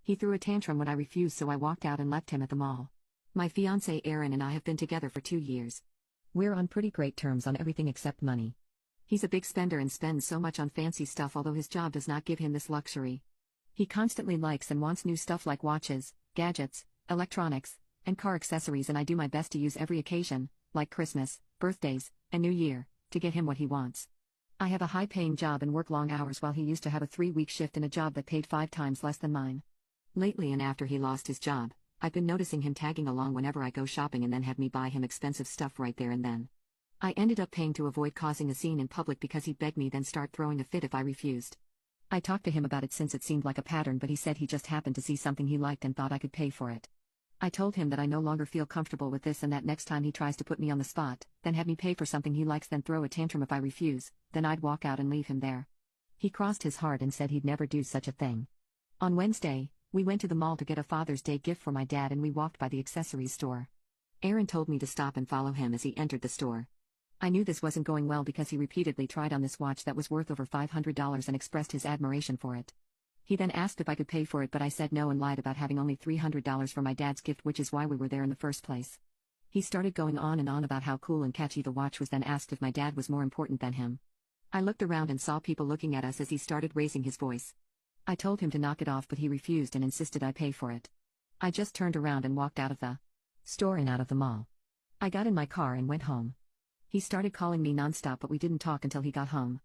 He threw a tantrum when I refused, so I walked out and left him at the mall. My fiancé Aaron and I have been together for 2 years. We're on pretty great terms on everything except money. He's a big spender and spends so much on fancy stuff, although his job does not give him this luxury. He constantly likes and wants new stuff like watches, gadgets, electronics, and car accessories, and I do my best to use every occasion, like Christmas, birthdays, and New Year, to get him what he wants. I have a high-paying job and work long hours, while he used to have a 3-week shift in a job that paid 5 times less than mine. Lately, and after he lost his job, I've been noticing him tagging along whenever I go shopping and then have me buy him expensive stuff right there and then. I ended up paying to avoid causing a scene in public because he'd beg me, then start throwing a fit if I refused. I talked to him about it since it seemed like a pattern, but he said he just happened to see something he liked and thought I could pay for it. I told him that I no longer feel comfortable with this, and that next time he tries to put me on the spot, then have me pay for something he likes, then throw a tantrum if I refuse, then I'd walk out and leave him there. He crossed his heart and said he'd never do such a thing. On Wednesday, we went to the mall to get a Father's Day gift for my dad, and we walked by the accessories store. Aaron told me to stop and follow him as he entered the store. I knew this wasn't going well because he repeatedly tried on this watch that was worth over $500 and expressed his admiration for it. He then asked if I could pay for it, but I said no and lied about having only $300 for my dad's gift, which is why we were there in the first place. He started going on and on about how cool and catchy the watch was, then asked if my dad was more important than him. I looked around and saw people looking at us as he started raising his voice. I told him to knock it off, but he refused and insisted I pay for it. I just turned around and walked out of the store and out of the mall. I got in my car and went home. He started calling me nonstop, but we didn't talk until he got home.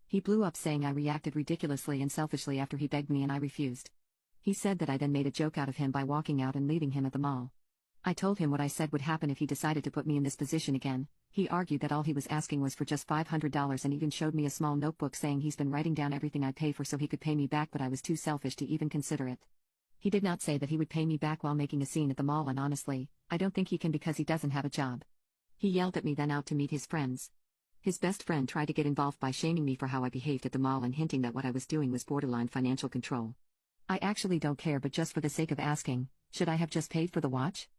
He blew up saying I reacted ridiculously and selfishly after he begged me and I refused. He said that I then made a joke out of him by walking out and leaving him at the mall. I told him what I said would happen if he decided to put me in this position again. He argued that all he was asking was for just $500 and even showed me a small notebook saying he's been writing down everything I pay for so he could pay me back, but I was too selfish to even consider it. He did not say that he would pay me back while making a scene at the mall, and honestly, I don't think he can because he doesn't have a job. He yelled at me then out to meet his friends. His best friend tried to get involved by shaming me for how I behaved at the mall and hinting that what I was doing was borderline financial control. I actually don't care, but just for the sake of asking, should I have just paid for the watch?